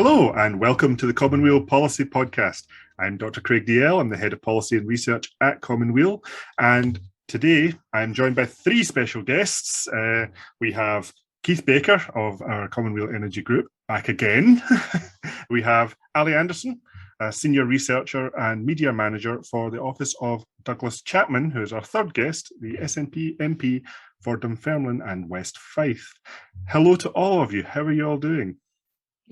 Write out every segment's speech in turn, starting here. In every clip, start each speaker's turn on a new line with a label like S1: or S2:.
S1: Hello and welcome to the Commonweal Policy Podcast. I'm Dr Craig Dalzell. I'm the Head of Policy and Research at Commonweal, and today I'm joined by three special guests. We have Keith Baker of our Commonweal Energy Group back again. We have Ali Anderson, a Senior Researcher and Media Manager for the Office of Douglas Chapman, who is our third guest, the SNP MP for Dunfermline and West Fife. Hello to all of you. How are you all doing?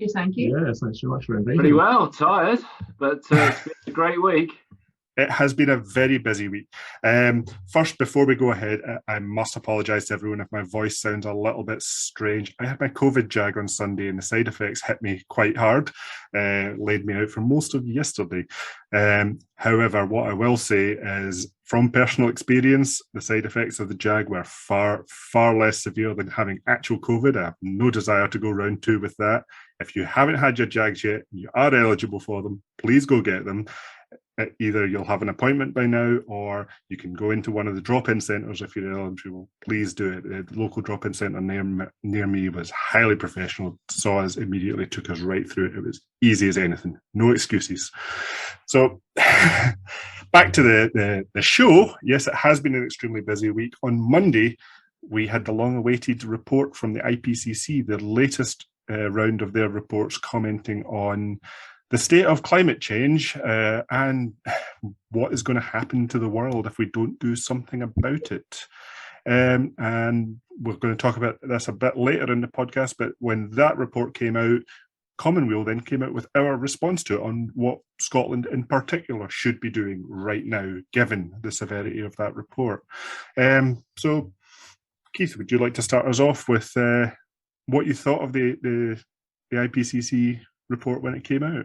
S2: Yes, thank you.
S3: Yes, thanks so much for inviting me.
S4: Pretty well, tired, but it's been a great week.
S1: It has been a very busy week. First, before we go ahead, I must apologise to everyone if my voice sounds a little bit strange. I had my COVID jag on Sunday and the side effects hit me quite hard, laid me out for most of yesterday. However, what I will say is, from personal experience, the side effects of the jag were far, far less severe than having actual COVID. I have no desire to go round two with that. If you haven't had your jags yet, you are eligible for them, please go get them. Either you'll have an appointment by now, or you can go into one of the drop-in centres if you're eligible. Please do it. The local drop-in centre near me was highly professional, saw us immediately, took us right through it. It was easy as anything, no excuses. So back to the show. Yes, it has been an extremely busy week. On Monday, we had the long-awaited report from the IPCC, the latest round of their reports commenting on the state of climate change and what is going to happen to the world if we don't do something about it. And we're going to talk about this a bit later in the podcast, but when that report came out, Commonweal then came out with our response to it on what Scotland in particular should be doing right now, given the severity of that report. So, Keith, would you like to start us off with what you thought of the IPCC report when it came out?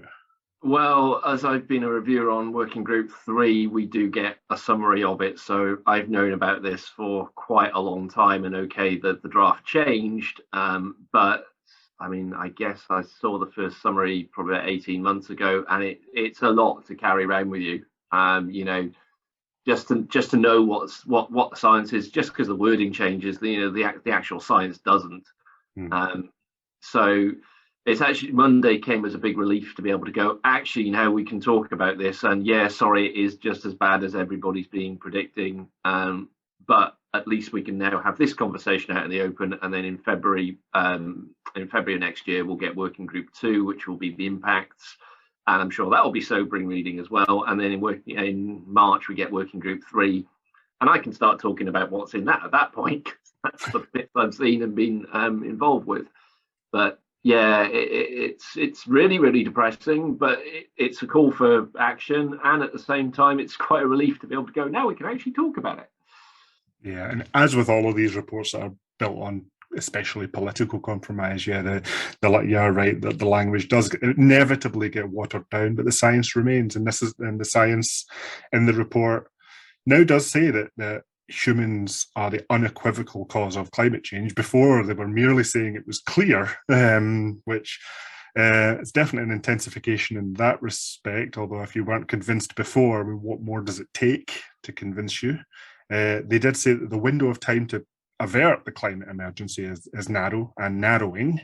S4: Well, as I've been a reviewer on Working Group 3, we do get a summary of it. So I've known about this for quite a long time, and okay, the draft changed. But I mean, I guess I saw the first summary probably about 18 months ago, and it's a lot to carry around with you. You know, just to know what the science is, just because the wording changes, the actual science doesn't. So it's actually, Monday came as a big relief to be able to go, actually, now we can talk about this. And yeah, sorry, it is just as bad as everybody's been predicting. But at least we can now have this conversation out in the open. And then in February of next year, we'll get Working Group 2, which will be the impacts. And I'm sure that will be sobering reading as well. And then in March, we get Working Group 3. And I can start talking about what's in that at that point. That's the bits I've seen and been involved with. But yeah, it's really, really depressing, but it's a call for action. And at the same time, it's quite a relief to be able to go, now we can actually talk about it.
S1: Yeah, and as with all of these reports that are built on especially political compromise, you're right, that the language does inevitably get watered down, but the science remains. And the science in the report now does say that humans are the unequivocal cause of climate change. Before, they were merely saying it was clear, which it's definitely an intensification in that respect, although if you weren't convinced before, I mean, what more does it take to convince you? They did say that the window of time to avert the climate emergency is narrow and narrowing.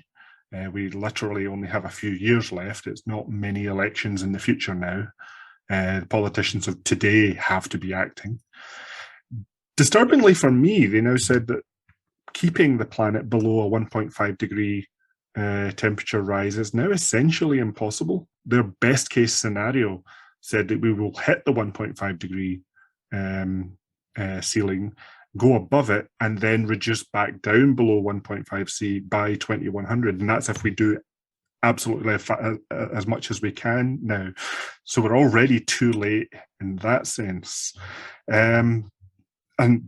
S1: We literally only have a few years left. It's not many elections in the future now. The politicians of today have to be acting. Disturbingly for me, they now said that keeping the planet below a 1.5 degree temperature rise is now essentially impossible. Their best case scenario said that we will hit the 1.5 degree ceiling, go above it, and then reduce back down below 1.5 C by 2100. And that's if we do absolutely as much as we can now. So we're already too late in that sense.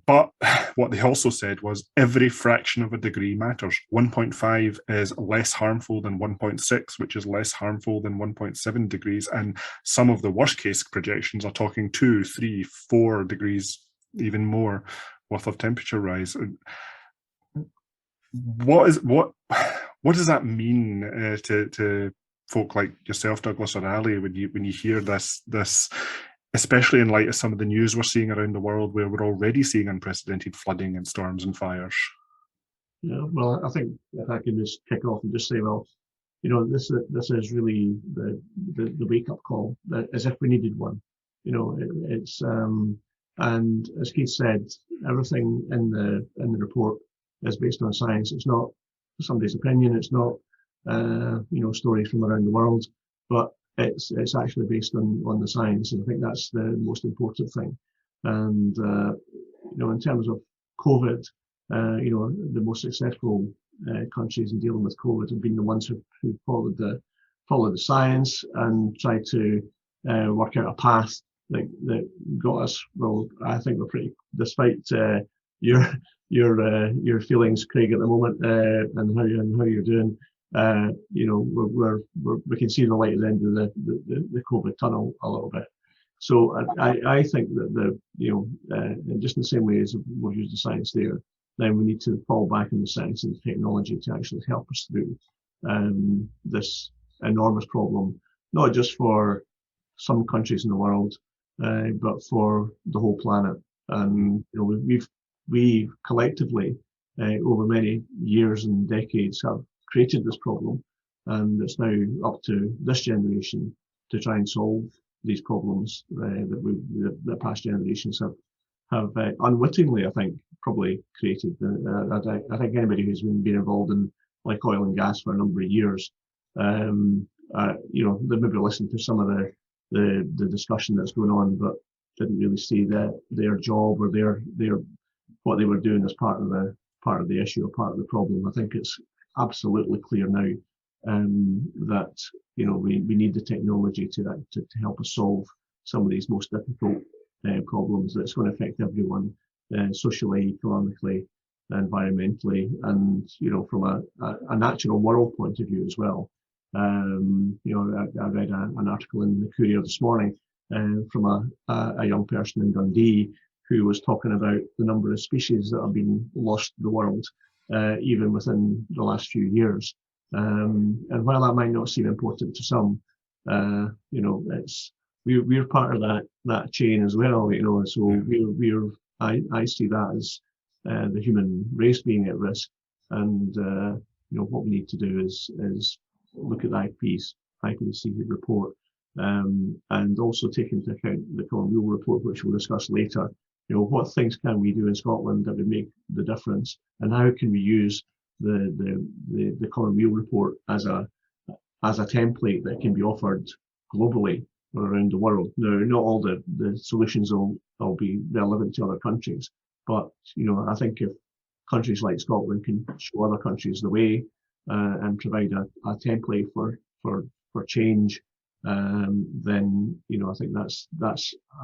S1: But what they also said was every fraction of a degree matters. 1.5 is less harmful than 1.6, which is less harmful than 1.7 degrees. And some of the worst case projections are talking 2, 3, 4 degrees, even more worth of temperature rise. What does that mean to folk like yourself, Douglas, or Ali, when you hear this, especially in light of some of the news we're seeing around the world, where we're already seeing unprecedented flooding and storms and fires?
S3: Yeah, well, I think if I could just kick off and just say, well,
S2: this is really the wake up call, that as if we needed one. It's and as Keith said, everything in the report is based on science. It's not somebody's opinion. It's not stories from around the world, but it's actually based on the science, and I think that's the most important thing. And in terms of COVID, the most successful countries in dealing with COVID have been the ones who followed the science and tried to work out a path that got us. Well, I think we're pretty, despite your feelings, Craig, at the moment, and how you're doing. We can see the light at the end of the COVID tunnel a little bit. So I think that just in the same way as we've used the science there, then we need to fall back on the science and the technology to actually help us through this enormous problem, not just for some countries in the world, but for the whole planet. And we collectively over many years and decades have created this problem, and it's now up to this generation to try and solve these problems that past generations have unwittingly, I think, probably created. I think anybody who's been involved in like oil and gas for a number of years, they maybe listened to some of the discussion that's going on, but didn't really see their job or their what they were doing as part of the issue or part of the problem. I think it's absolutely clear now that we need the technology to help us solve some of these most difficult problems that's going to affect everyone, socially, economically, environmentally, and from a natural moral point of view as well. I read an article in the Courier this morning from a young person in Dundee who was talking about the number of species that have been lost in the world, even within the last few years. And while that might not seem important to some, we're part of that chain as well. So I see that as the human race being at risk, and what we need to do is look at the IPCC report, and also take into account the Commonweal report, which we'll discuss later. What things can we do in Scotland that would make the difference, and how can we use the Commonweal report as a template that can be offered globally around the world. Now, not all the solutions will be relevant to other countries, but I think if countries like Scotland can show other countries the way and provide a template for change, then I think that's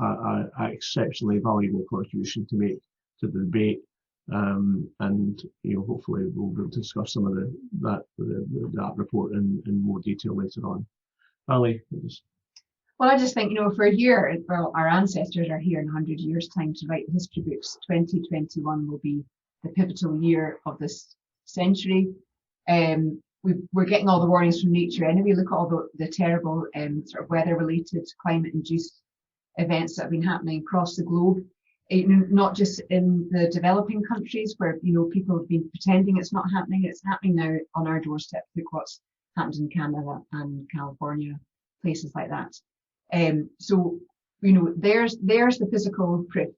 S2: an exceptionally valuable contribution to make to the debate, and hopefully we'll be able to discuss some of that report in more detail later on. Ali, please.
S3: Well, I just think, if we're here, well, our ancestors are here in 100 years' time to write history books. 2021 will be the pivotal year of this century. We're getting all the warnings from nature anyway. Look at all the terrible sort of weather-related, climate-induced events that have been happening across the globe. Not just in the developing countries where people have been pretending it's not happening. It's happening now on our doorstep. Look what's happened in Canada and California, places like that. So there's the physical proof,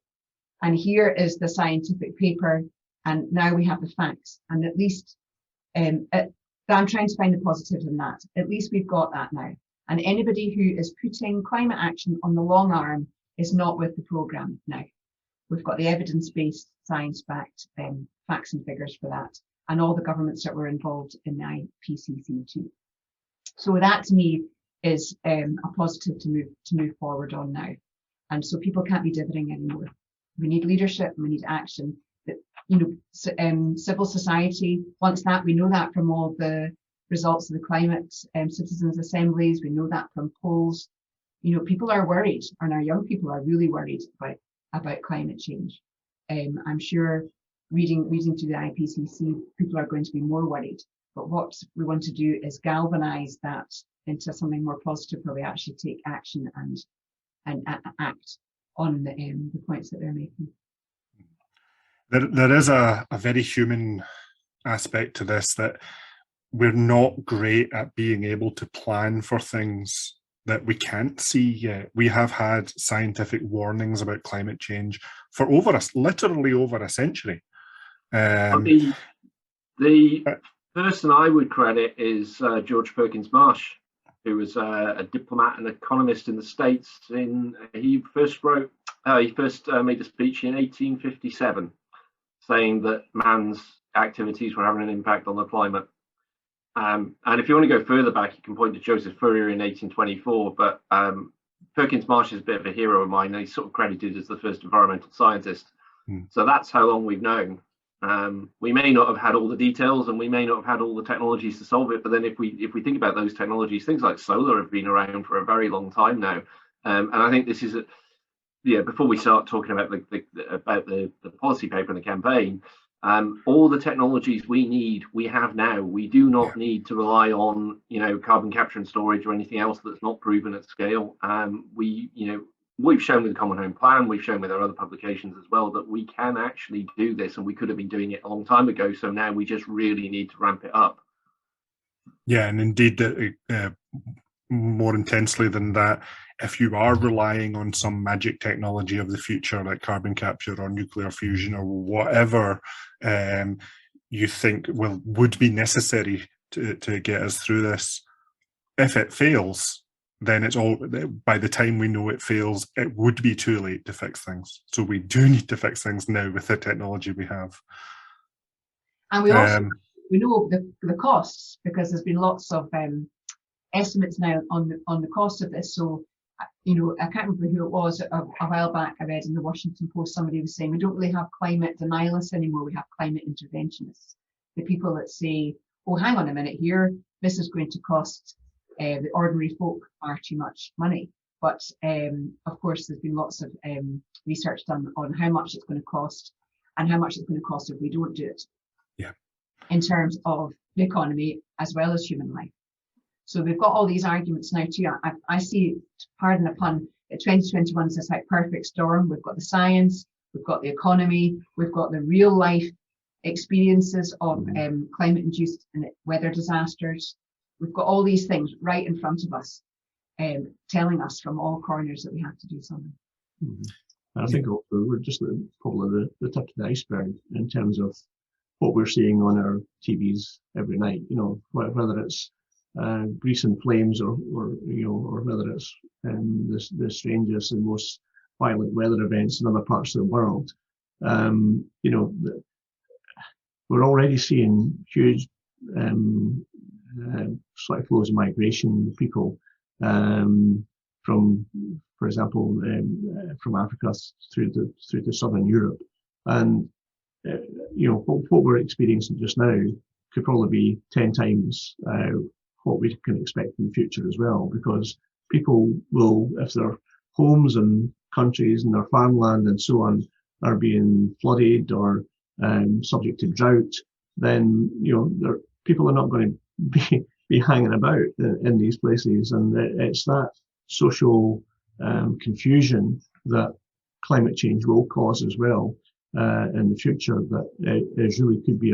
S3: and here is the scientific paper, and now we have the facts. And at least I'm trying to find the positives in that. At least we've got that now. And anybody who is putting climate action on the long arm is not with the programme now. We've got the evidence-based, science-backed facts and figures for that, and all the governments that were involved in the IPCC too. So that to me is a positive to move forward on now. And so people can't be dithering anymore. We need leadership, we need action. Civil society wants that. We know that from all the results of the climate citizens' assemblies. We know that from polls. People are worried, and our young people are really worried about climate change. I'm sure reading through the IPCC, people are going to be more worried. But what we want to do is galvanize that into something more positive, where we actually take action and act on the points that they're making.
S1: There is a very human aspect to this, that we're not great at being able to plan for things that we can't see yet. We have had scientific warnings about climate change for literally over a century.
S4: The person I would credit is George Perkins Marsh, who was a diplomat and economist in the States. He first made a speech in 1857 saying that man's activities were having an impact on the climate. And if you want to go further back, you can point to Joseph Fourier in 1824. But Perkins Marsh is a bit of a hero of mine, and he's sort of credited as the first environmental scientist. So that's how long we've known. We may not have had all the details, and we may not have had all the technologies to solve it. But then, if we think about those technologies, things like solar have been around for a very long time now. And I think this is before we start talking about the policy paper and the campaign. All the technologies we have now. We do not need to rely on carbon capture and storage or anything else that's not proven at scale. We've shown with the Common Home Plan, we've shown with our other publications as well, that we can actually do this, and we could have been doing it a long time ago. So now we just really need to ramp it up.
S1: Yeah, and indeed, more intensely than that, if you are relying on some magic technology of the future like carbon capture or nuclear fusion or whatever you think would be necessary to get us through this, if it fails, then by the time we know it fails, it would be too late to fix things. So we do need to fix things now with the technology we have.
S3: And we also we know the costs, because there's been lots of estimates now on the cost of this. So I can't remember who it was a while back. I read in the Washington Post, somebody was saying we don't really have climate denialists anymore. We have climate interventionists, the people that say, oh, hang on a minute here, this is going to cost the ordinary folk far too much money. But of course, there's been lots of research done on how much it's going to cost and how much it's going to cost if we don't do it.
S1: Yeah. In
S3: terms of the economy as well as human life. So we've got all these arguments now too. I see, pardon the pun, 2021 is this like perfect storm. We've got the science, we've got the economy, we've got the real life experiences of climate-induced weather disasters. We've got all these things right in front of us, telling us from all corners that we have to do something.
S2: I think also we're just probably the tip of the iceberg in terms of what we're seeing on our TVs every night. Whether it's Grease in Flames or whether it's the strangest and most violent weather events in other parts of the world. We're already seeing huge sort of flows of migration, people from, for example, from Africa through to southern Europe, and what we're experiencing just now could probably be 10 times what we can expect in the future as well, because people will, if their homes and countries and their farmland and so on are being flooded or subject to drought, then people are not going to be hanging about in these places, and it's that social confusion that climate change will cause as well in the future, that it really could be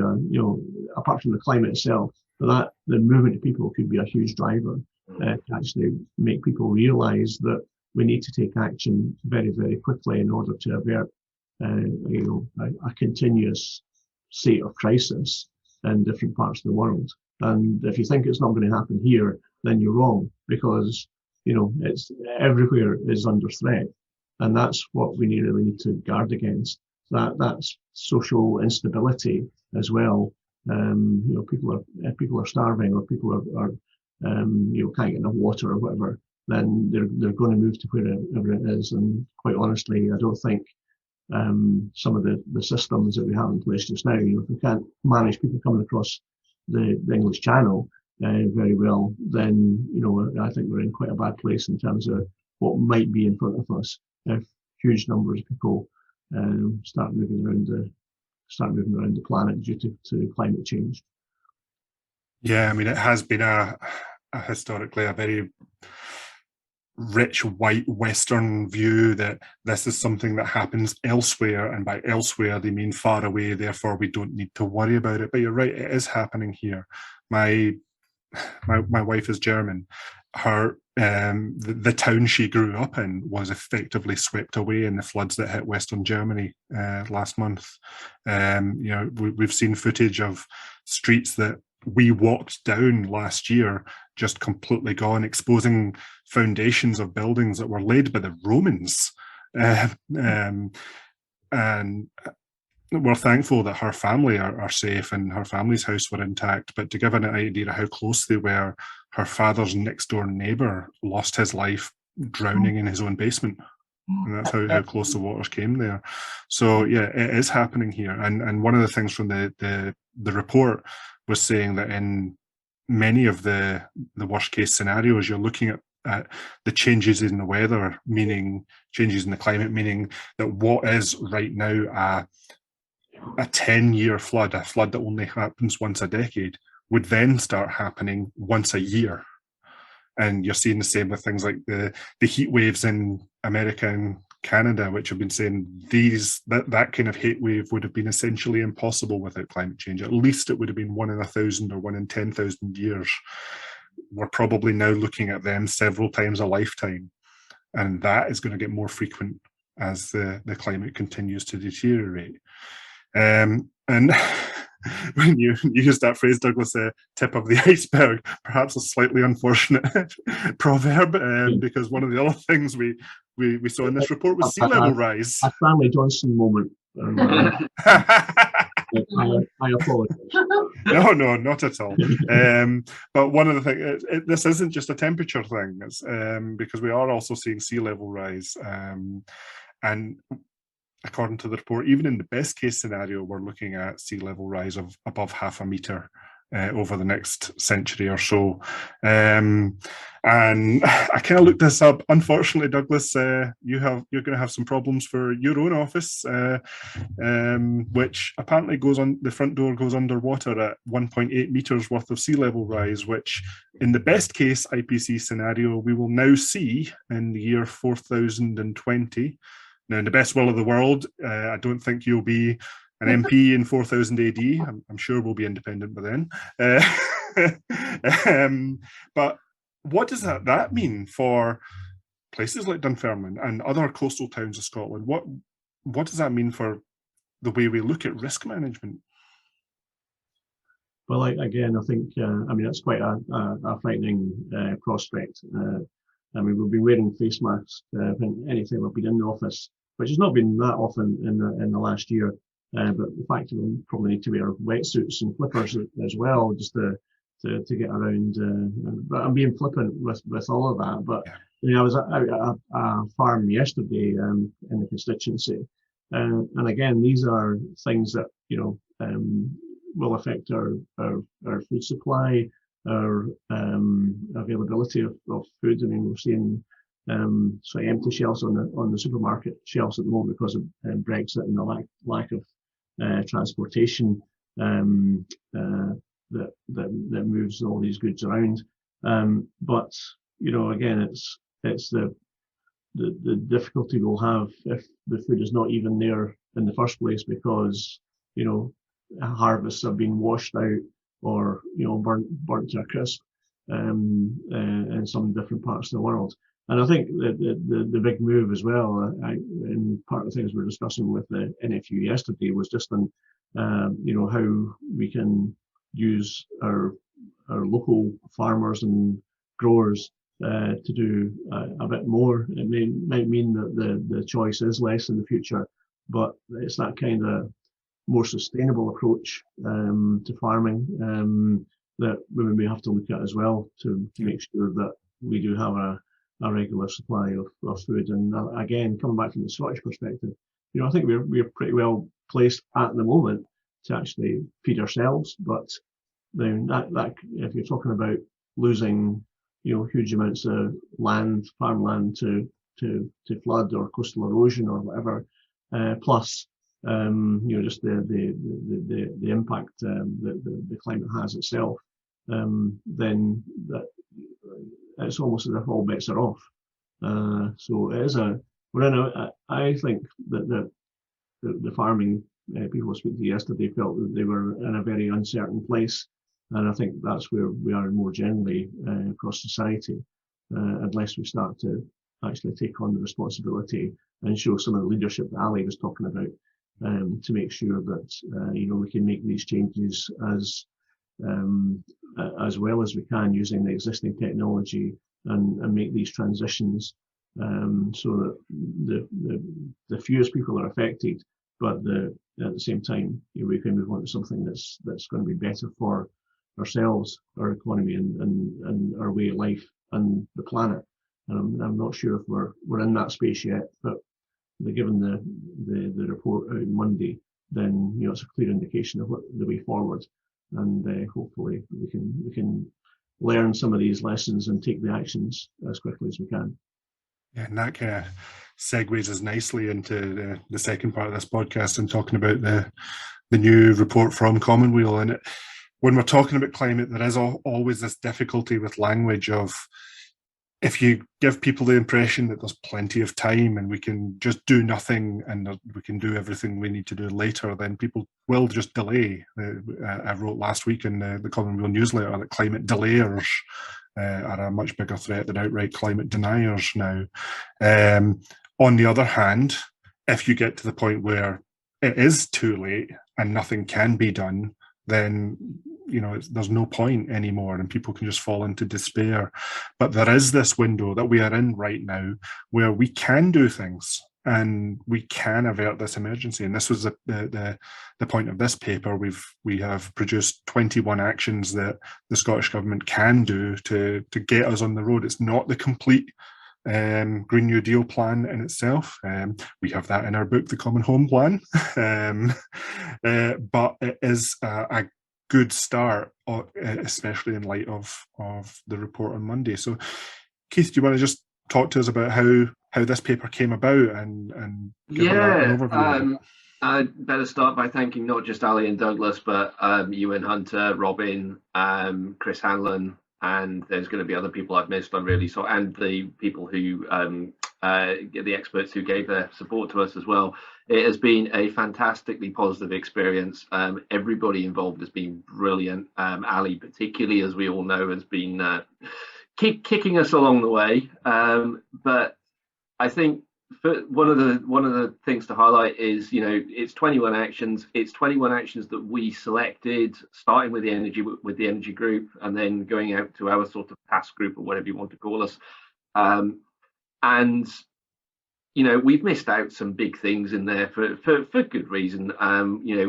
S2: apart from the climate itself, that the movement of people could be a huge driver to actually make people realise that we need to take action very, very quickly in order to avert a continuous state of crisis in different parts of the world. And if you think it's not going to happen here, then you're wrong, because it's everywhere is under threat, and that's what we really need to guard against. That's social instability as well. People are starving, or people are can't get enough water or whatever. Then they're going to move to wherever it is. And quite honestly, I don't think some of the systems that we have in place just now, if we can't manage people coming across the English Channel very well, then I think we're in quite a bad place in terms of what might be in front of us if huge numbers of people start moving around the planet due to climate change.
S1: Yeah, I mean, it has been historically a very rich white Western view that this is something that happens elsewhere, and by elsewhere they mean far away, therefore we don't need to worry about it. But you're right, it is happening here. My wife is German. Her the town she grew up in was effectively swept away in the floods that hit Western Germany last month. We've seen footage of streets that we walked down last year just completely gone, exposing foundations of buildings that were laid by the Romans. And we're thankful that her family are safe and her family's house were intact. But to give an idea of how close they were, her father's next door neighbour lost his life drowning in his own basement. And that's how close the waters came there. So yeah, it is happening here. And one of the things from the report was saying that in many of the worst case scenarios, you're looking at the changes in the weather, meaning changes in the climate, meaning that what is right now a 10-year flood, a flood that only happens once a decade, would then start happening once a year. And you're seeing the same with things like the heat waves in America and Canada, which have been saying that kind of heat wave would have been essentially impossible without climate change. At least it would have been 1 in 1,000 or 1 in 10,000 years. We're probably now looking at them several times a lifetime. And that is going to get more frequent as the climate continues to deteriorate. And when you use that phrase, Douglas, tip of the iceberg, perhaps a slightly unfortunate proverb, because one of the other things we saw in this report was sea level rise.
S2: A Stanley Johnson moment. I apologize.
S1: No, not at all. But one of the things, this isn't just a temperature thing, it's, because we are also seeing sea level rise. And according to the report, even in the best case scenario, we're looking at sea level rise of above 0.5 metre over the next century or so. And I kind of looked this up. Unfortunately, Douglas, you're going to have some problems for your own office, which apparently the front door goes underwater at 1.8 metres worth of sea level rise, which in the best case IPCC scenario, we will now see in the year 4020. Now, in the best will of the world, I don't think you'll be an MP in 4000 AD. I'm sure we'll be independent by then. But what does that mean for places like Dunfermline and other coastal towns of Scotland? What does that mean for the way we look at risk management?
S2: Well, again, I think, that's quite a frightening prospect. We've been wearing face masks anytime I've been in the office, which has not been that often in the last year. But the fact that we probably need to wear wetsuits and flippers as well, just to get around. But I'm being flippant with all of that. But I was at a farm yesterday in the constituency, and again, these are things that will affect our food supply, our availability of food. I mean, we're seeing sort of empty shelves on the supermarket shelves at the moment because of Brexit and the lack of transportation that moves all these goods around. But again, it's the difficulty we'll have if the food is not even there in the first place because harvests have been washed out or burnt to a crisp in some different parts of the world. And I think the big move as well, and part of the things we were discussing with the NFU yesterday was just on how we can use our local farmers and growers to do a bit more. It might mean that the choice is less in the future, but it's that kind of more sustainable approach to farming that we may have to look at as well to make sure that we do have a regular supply of food. And again, coming back from the Scottish perspective, I think we're pretty well placed at the moment to actually feed ourselves. But then that if you're talking about losing huge amounts of farmland to flood or coastal erosion or whatever, plus just the impact that the climate has itself, then that it's almost as if all bets are off. So it is I think that the farming people I spoke to yesterday felt that they were in a very uncertain place. And I think that's where we are more generally across society, unless we start to actually take on the responsibility and show some of the leadership that Ali was talking about, to make sure that we can make these changes as well as we can using the existing technology and make these transitions, so that the fewest people are affected, but at the same time we can move on to something that's going to be better for ourselves, our economy, and our way of life and the planet. And I'm not sure if we're in that space yet, but given the report out Monday, then it's a clear indication of what the way forward, and hopefully we can learn some of these lessons and take the actions as quickly as we can.
S1: Yeah, and that kind of segues us nicely into the second part of this podcast and talking about the new report from Commonweal. And when we're talking about climate, there is always this difficulty with language of, if you give people the impression that there's plenty of time and we can just do nothing and we can do everything we need to do later, then people will just delay. I wrote last week in the Commonweal newsletter that climate delayers are a much bigger threat than outright climate deniers now. On the other hand, if you get to the point where it is too late and nothing can be done, then there's no point anymore and people can just fall into despair. But there is this window that we are in right now where we can do things and we can avert this emergency. And this was the point of this paper. We have produced 21 actions that the Scottish Government can do to get us on the road. It's not the complete Green New Deal plan in itself. We have that in our book, The Common Home Plan. But it is a good start, especially in light of the report on Monday. So, Keith, do you want to just talk to us about how this paper came about and give an overview?
S4: I'd better start by thanking not just Ali and Douglas, but Ewan Hunter, Robin, Chris Hanlon, and there's going to be other people I've missed. I'm really sorry, and the people who the experts who gave their support to us as well. It has been a fantastically positive experience. Everybody involved has been brilliant. Ali, particularly, as we all know, has been kicking us along the way. But I think one of the things to highlight is, it's 21 actions. It's 21 actions that we selected, starting with the energy group, and then going out to our sort of task group or whatever you want to call us. And we've missed out some big things in there for good reason.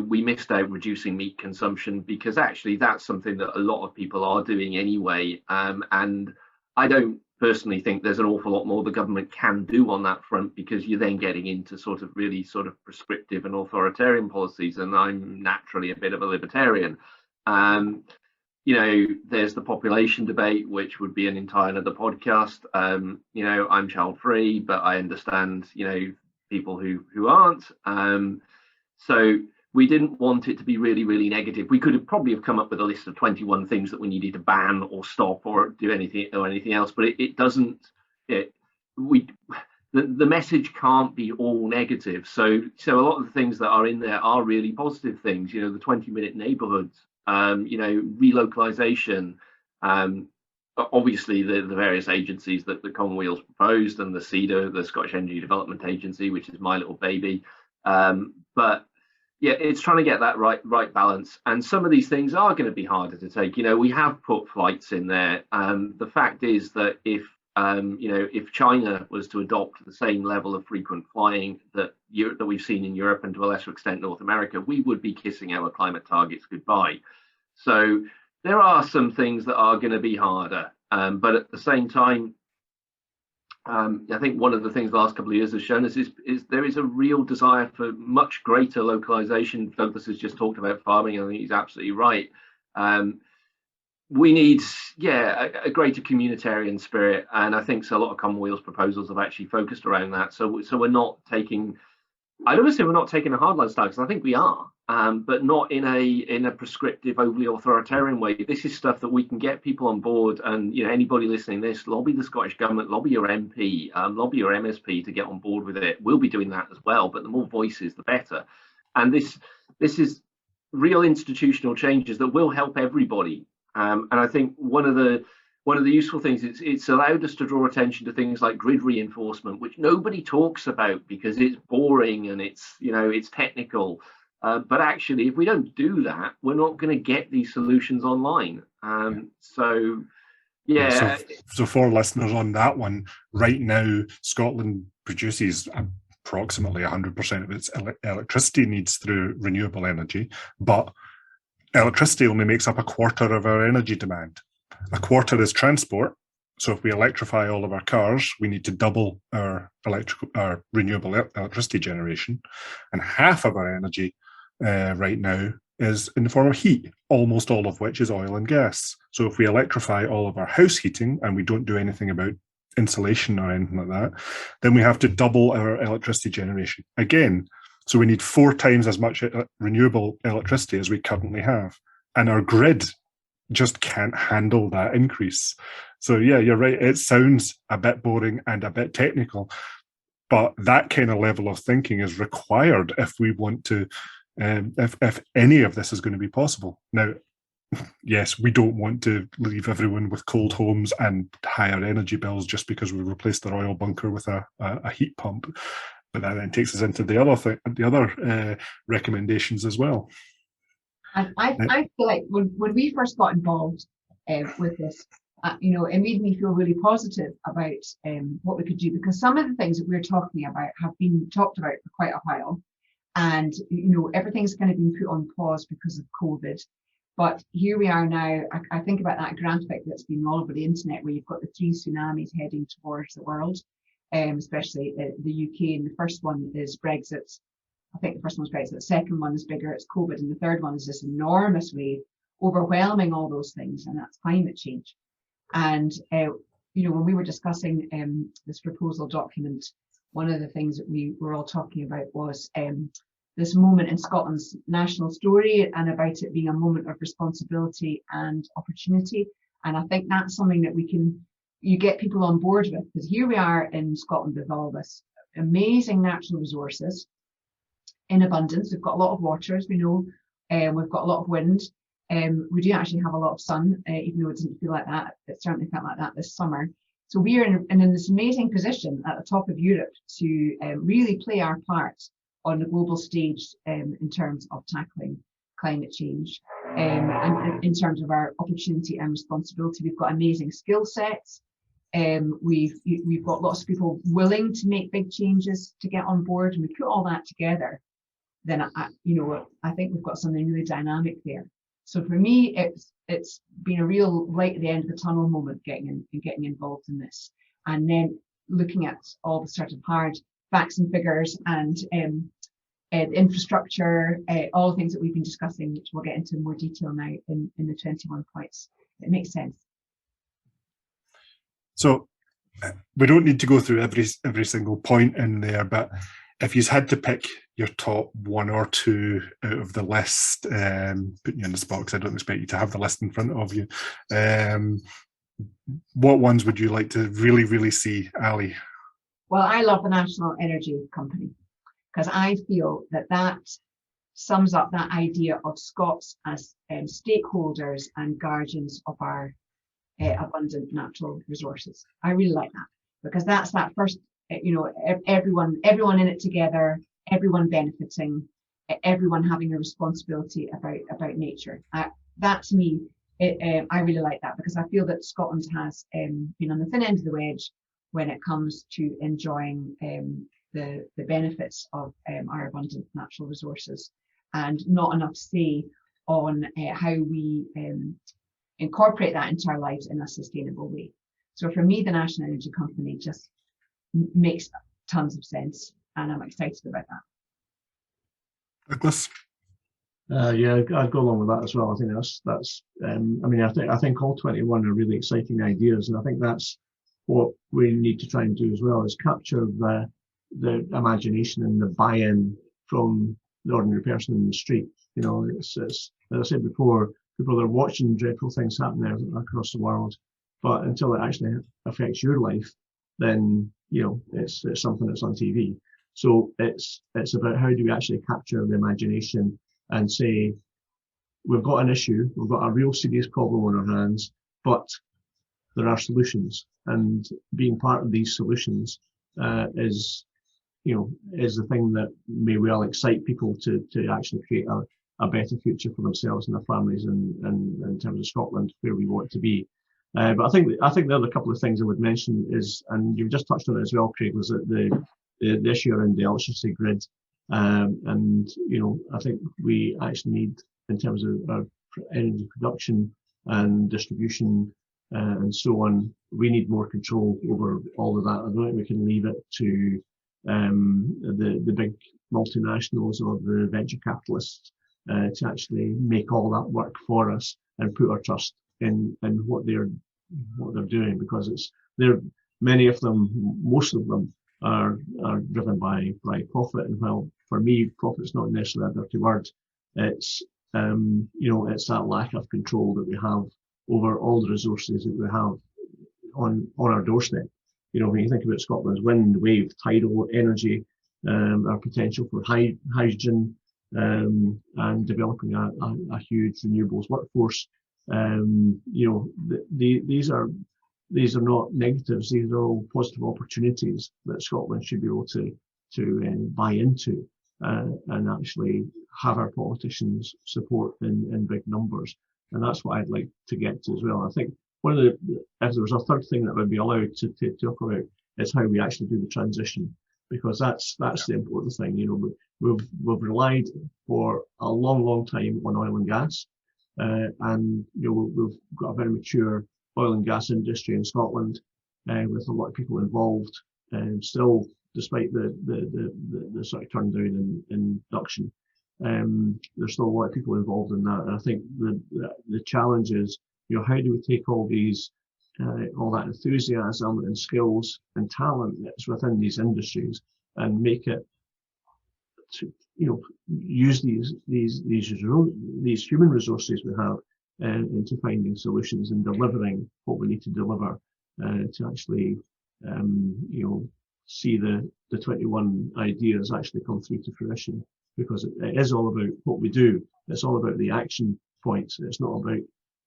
S4: We missed out reducing meat consumption, because actually that's something that a lot of people are doing anyway. And I don't personally think there's an awful lot more the government can do on that front, because you're then getting into really prescriptive and authoritarian policies. And I'm naturally a bit of a libertarian. There's the population debate, which would be an entire other podcast. I'm child free, but I understand, people who aren't. So we didn't want it to be really, really negative. We could have probably come up with a list of 21 things that we needed to ban or stop or do anything else, but it doesn't. The message can't be all negative. So a lot of the things that are in there are really positive things. The 20-minute neighbourhoods. Relocalization, obviously the various agencies that the Commonweal's proposed, and the CEDA, the Scottish Energy Development Agency, which is my little baby. But yeah, it's trying to get that right balance. And some of these things are going to be harder to take. We have put flights in there. The fact is that if China was to adopt the same level of frequent flying that we've seen in Europe, and to a lesser extent North America, we would be kissing our climate targets goodbye. So there are some things that are going to be harder, but at the same time, I think one of the things the last couple of years has shown us is there is a real desire for much greater localization. Douglas has just talked about farming, and I think he's absolutely right. We need, a greater communitarian spirit, and I think a lot of Commonweal's proposals have actually focused around that. So we're not taking, I don't want to say we're not taking a hardline style, because I think we are. but not in a prescriptive, overly authoritarian way. This is stuff that we can get people on board, and anybody listening to this, lobby the Scottish Government, lobby your MP, lobby your MSP to get on board with it. We'll be doing that as well, but the more voices, the better. And this is real institutional changes that will help everybody. And I think one of the useful things, it's allowed us to draw attention to things like grid reinforcement, which nobody talks about because it's boring and it's technical. But actually, if we don't do that, we're not going to get these solutions online. So
S1: for listeners on that one, right now, Scotland produces approximately 100% of its electricity needs through renewable energy, but electricity only makes up a quarter of our energy demand. A quarter is transport. So if we electrify all of our cars, we need to double our renewable electricity generation, and half of our energy right now is in the form of heat, almost all of which is oil and gas. So if we electrify all of our house heating and we don't do anything about insulation or anything like that, then we have to double our electricity generation again. So we need 4 times as much renewable electricity as we currently have. And our grid just can't handle that increase. So yeah, you're right. It sounds a bit boring and a bit technical, but that kind of level of thinking is required if we want to, if any of this is going to be possible. Now, yes, we don't want to leave everyone with cold homes and higher energy bills just because we replaced their oil bunker with a heat pump. But that then takes us into the other recommendations as well.
S3: And I feel like when we first got involved with this, it made me feel really positive about what we could do, because some of the things that we're talking about have been talked about for quite a while, and everything's kind of been put on pause because of COVID. But here we are now. I think about that graphic that's been all over the internet, where you've got the 3 tsunamis heading towards the world, especially the UK. And the first one is Brexit. I think the first one's Brexit. The second one is bigger, it's COVID. And the third one is this enormous wave, overwhelming all those things, and that's climate change. And, when we were discussing this proposal document, one of the things that we were all talking about was this moment in Scotland's national story, and about it being a moment of responsibility and opportunity. And I think that's something that you get people on board with, because here we are in Scotland with all this amazing natural resources in abundance. We've got a lot of water, as we know, we've got a lot of wind. We do actually have a lot of sun, even though it didn't feel like that. It certainly felt like that this summer. So we are in this amazing position at the top of Europe to really play our part on the global stage in terms of tackling climate change, and in terms of our opportunity and responsibility. We've got amazing skill sets. We've got lots of people willing to make big changes to get on board, and we put all that together. Then I think we've got something really dynamic there. So for me, it's been a real light at the end of the tunnel moment getting involved in this, and then looking at all the sort of hard facts and figures and infrastructure, all the things that we've been discussing, which we'll get into in more detail now in the 21 points. It makes sense.
S1: So we don't need to go through every single point in there, but if you had to pick your top 1 or 2 out of the list, putting you in the spot because I don't expect you to have the list in front of you, what ones would you like to really, really see, Ali?
S3: Well, I love the National Energy Company, because I feel that sums up that idea of Scots as stakeholders and guardians of our abundant natural resources. I really like that, because that's that first, everyone in it together, everyone benefiting, everyone having a responsibility about nature. That to me, I really like that, because I feel that Scotland has been on the thin end of the wedge when it comes to enjoying the benefits of our abundant natural resources, and not enough say on how we incorporate that into our lives in a sustainable way. So for me, the National Energy Company just makes tons of sense, and I'm excited about that.
S1: Douglas?
S2: Yeah, I'd go along with that as well. I think that's. I think all 21 are really exciting ideas, and I think that's what we need to try and do as well, is capture the imagination and the buy-in from the ordinary person in the street. You know, it's as I said before, people are watching dreadful things happening across the world, but until it actually affects your life, then you know it's something that's on TV. So it's about how do we actually capture the imagination and say we've got an issue, we've got a real serious problem on our hands, but there are solutions, and being part of these solutions is the thing that may well excite people to actually create a better future for themselves and their families, and in terms of Scotland, where we want to be. But I think the other couple of things I would mention is, and you've just touched on it as well, Craig, was that the issue around the electricity grid, and you know, I think we actually need, in terms of our energy production and distribution and so on, we need more control over all of that. I don't think we can leave it to the big multinationals or the venture capitalists to actually make all that work for us and put our trust in what they're doing, because many of them, most of them are driven by profit. And while for me profit's not necessarily a dirty word, it's it's that lack of control that we have over all the resources that we have on our doorstep. You know, when you think about Scotland's wind, wave, tidal energy, our potential for hydrogen, and developing a huge renewables workforce, these are not negatives. These are all positive opportunities that Scotland should be able to buy into and actually have our politicians support in big numbers. And that's what I'd like to get to as well. I think if there was a third thing that would be allowed to talk about, is how we actually do the transition, because that's the important thing. You know, we've relied for a long time on oil and gas, and you know, we've got a very mature oil and gas industry in Scotland, with a lot of people involved, and still, despite the sort of turn down in production, there's still a lot of people involved in that. And I think the challenge is, you know, how do we take all that enthusiasm and skills and talent that's within these industries and make it to, you know, use these human resources we have into finding solutions and delivering what we need to deliver to actually see the 21 ideas actually come through to fruition, because it is all about what we do. It's all about the action points. It's not about,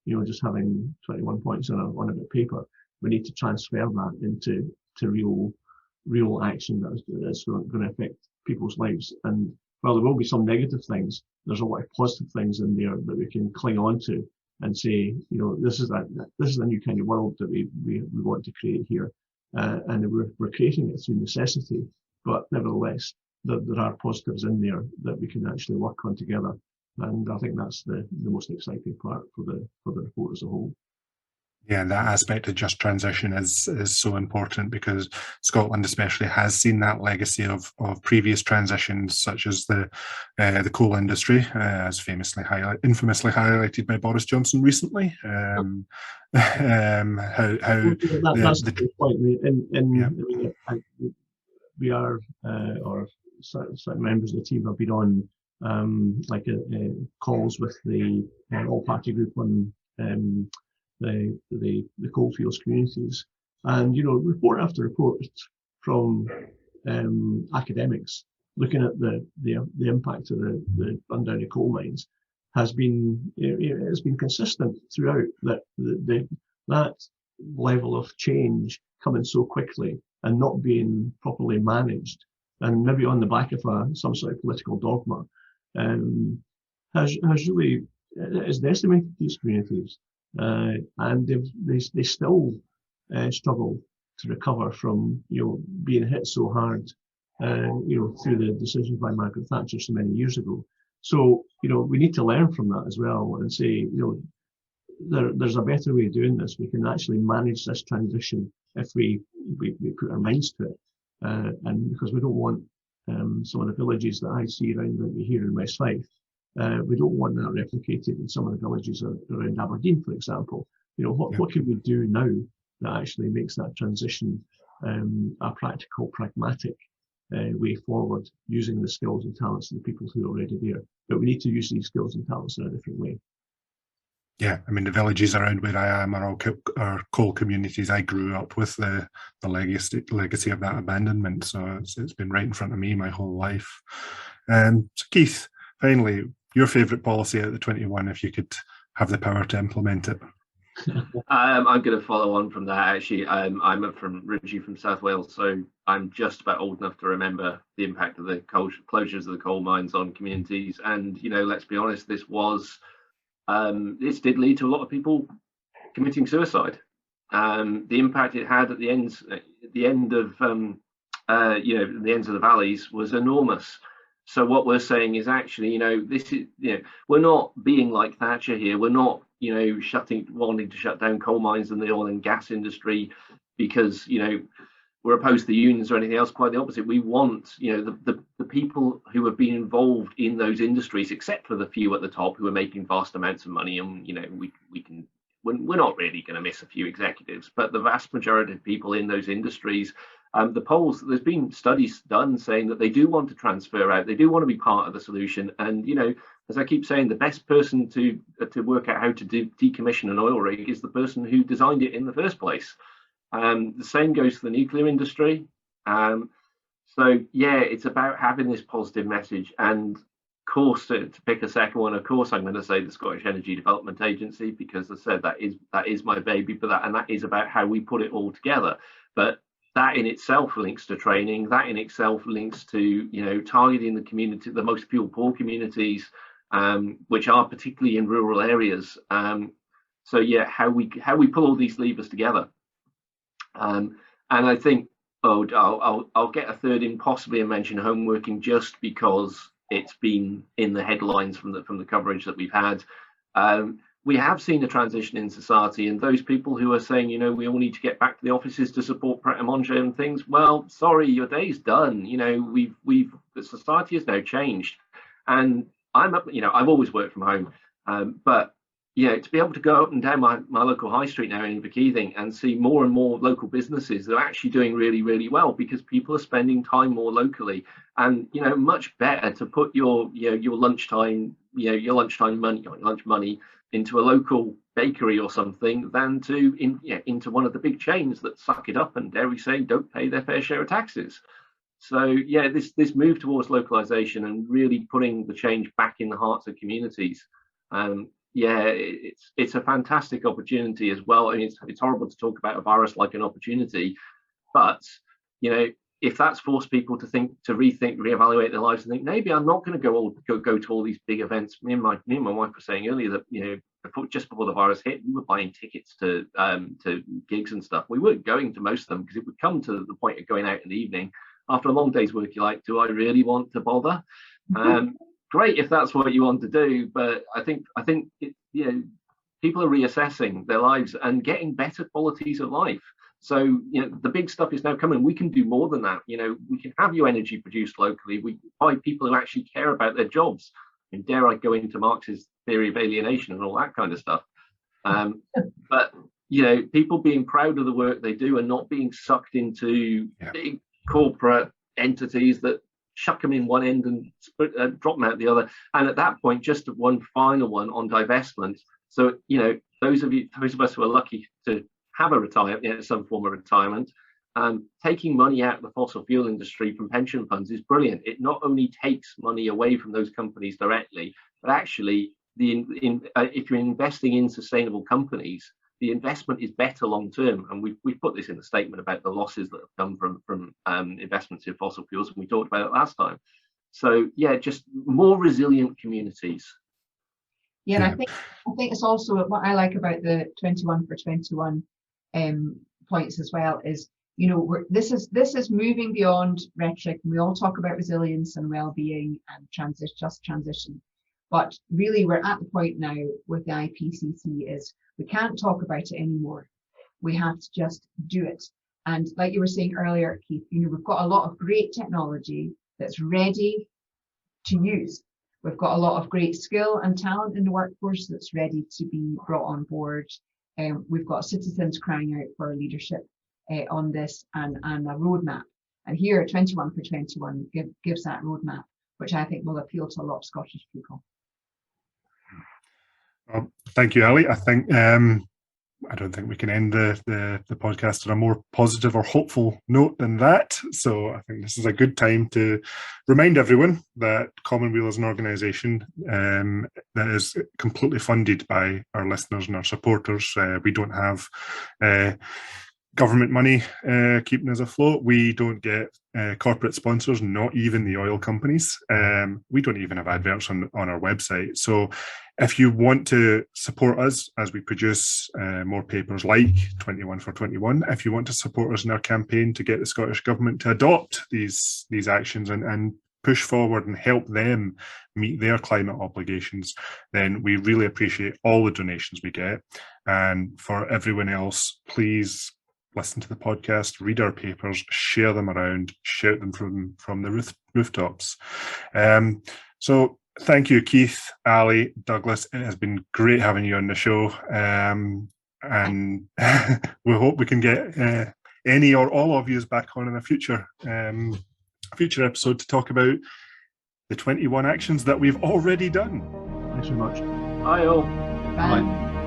S2: you know, just having 21 points on a bit of paper. We need to transfer that into real action that's going to affect people's lives. And while there will be some negative things, there's a lot of positive things in there that we can cling on to and say, you know, this is a new kind of world that we want to create here, and we're creating it through necessity. But nevertheless, there are positives in there that we can actually work on together. And I think that's the most exciting part for the report as a whole.
S1: Yeah, that aspect of just transition is so important, because Scotland especially has seen that legacy of previous transitions, such as the coal industry, as infamously highlighted by Boris Johnson recently.
S2: That's the point. We are, or certain members of the team have been on calls with the all-party group on the coalfields communities, and you know, report after report from academics looking at the impact of the rundown of coal mines has been, it's been consistent throughout that level of change coming so quickly and not being properly managed, and maybe on the back of some sort of political dogma, has really decimated these communities, and they still struggle to recover from, you know, being hit so hard, you know, through the decisions by Margaret Thatcher so many years ago. So, you know, we need to learn from that as well and say, you know, there's a better way of doing this. We can actually manage this transition if we put our minds to it, and because we don't want some of the villages that I see around here in West Fife, we don't want that replicated in some of the villages around Aberdeen, for example. You know, what can we do now that actually makes that transition a practical, pragmatic way forward using the skills and talents of the people who are already there. But we need to use these skills and talents in a different way.
S1: Yeah, I mean, the villages around where I am are all are coal communities. I grew up with the legacy of that abandonment, so it's been right in front of me my whole life. So Keith, finally, your favourite policy out of the 21, if you could have the power to implement it.
S4: I'm going to follow on from that. Actually, I'm originally from South Wales, so I'm just about old enough to remember the impact of the closures of the coal mines on communities. And let's be honest, this did lead to a lot of people committing suicide. The impact it had at the ends of the ends of the valleys was enormous. So what we're saying is actually, this is, we're not being like Thatcher here. We're not, wanting to shut down coal mines and the oil and gas industry because, we're opposed to the unions or anything else. Quite the opposite. We want, the people who have been involved in those industries, except for the few at the top who are making vast amounts of money, and we're not really going to miss a few executives, but the vast majority of people in those industries, the polls, there's been studies done saying that they do want to transfer out, they do want to be part of the solution. And as I keep saying, the best person to work out how to decommission an oil rig is the person who designed it in the first place. The same goes for the nuclear industry. So yeah, it's about having this positive message. And of course, to pick a second one, of course, I'm going to say the Scottish Energy Development Agency, because as I said, that is my baby, and that is about how we put it all together. But that in itself links to training. That in itself links to targeting the community, the most fuel poor communities, which are particularly in rural areas. So yeah, how we pull all these levers together. And I think, I'll get a third in, possibly, and mention home working, just because it's been in the headlines from the coverage that we've had. We have seen a transition in society, and those people who are saying, we all need to get back to the offices to support Pret a Manger and things, well, sorry, your day's done. The society has now changed, and I've always worked from home, but to be able to go up and down my local high street now in Inverkeithing and see more and more local businesses that are actually doing really, really well, because people are spending time more locally. And much better to put your lunchtime lunch money into a local bakery or something than to into one of the big chains that suck it up and, dare we say, don't pay their fair share of taxes. So yeah, this move towards localization and really putting the change back in the hearts of communities. It's a fantastic opportunity as well. I mean, it's horrible to talk about a virus like an opportunity, but if that's forced people to rethink, reevaluate their lives, and think, maybe I'm not going to go to all these big events. Me and my wife were saying earlier that just before the virus hit, we were buying tickets to gigs and stuff. We weren't going to most of them because it would come to the point of going out in the evening after a long day's work. You're like, do I really want to bother? Great if that's what you want to do, but I think people are reassessing their lives and getting better qualities of life. So the big stuff is now coming. We can do more than that. We can have your energy produced locally. We buy people who actually care about their jobs. I mean, dare I go into Marx's theory of alienation and all that kind of stuff. But people being proud of the work they do and not being sucked into big corporate entities that chuck them in one end and drop them out the other. And at that point, just one final one on divestment. So those of us who are lucky to have a retirement, some form of retirement, taking money out of the fossil fuel industry from pension funds is brilliant. It not only takes money away from those companies directly, but actually if you're investing in sustainable companies, the investment is better long term. And we've put this in the statement about the losses that have come from investments in fossil fuels, and we talked about it last time. So yeah, just more resilient communities.
S3: Yeah, and I think it's also what I like about the 21 for 21 points as well is, this is moving beyond rhetoric. We all talk about resilience and well-being and just transition, but really we're at the point now with the IPCC is we can't talk about it anymore. We have to just do it. And like you were saying earlier, Keith, we've got a lot of great technology that's ready to use. We've got a lot of great skill and talent in the workforce that's ready to be brought on board. We've got citizens crying out for leadership on this and a roadmap. And here, 21 for 21 gives that roadmap, which I think will appeal to a lot of Scottish people.
S1: Well, thank you, Ali. I think I don't think we can end the podcast on a more positive or hopeful note than that. So I think this is a good time to remind everyone that Commonweal is an organisation that is completely funded by our listeners and our supporters. We don't have government money keeping us afloat. We don't get corporate sponsors, not even the oil companies. We don't even have adverts on our website. So if you want to support us as we produce more papers like 21 for 21, if you want to support us in our campaign to get the Scottish Government to adopt these actions and push forward and help them meet their climate obligations, then we really appreciate all the donations we get. And for everyone else, please listen to the podcast, read our papers, share them around, shout them from the rooftops. So thank you, Keith, Ali, Douglas. It has been great having you on the show. And we hope we can get any or all of you back on in a future episode to talk about the 21 actions that we've already done.
S2: Thanks very much.
S4: Bye all.
S3: Bye.
S2: Bye.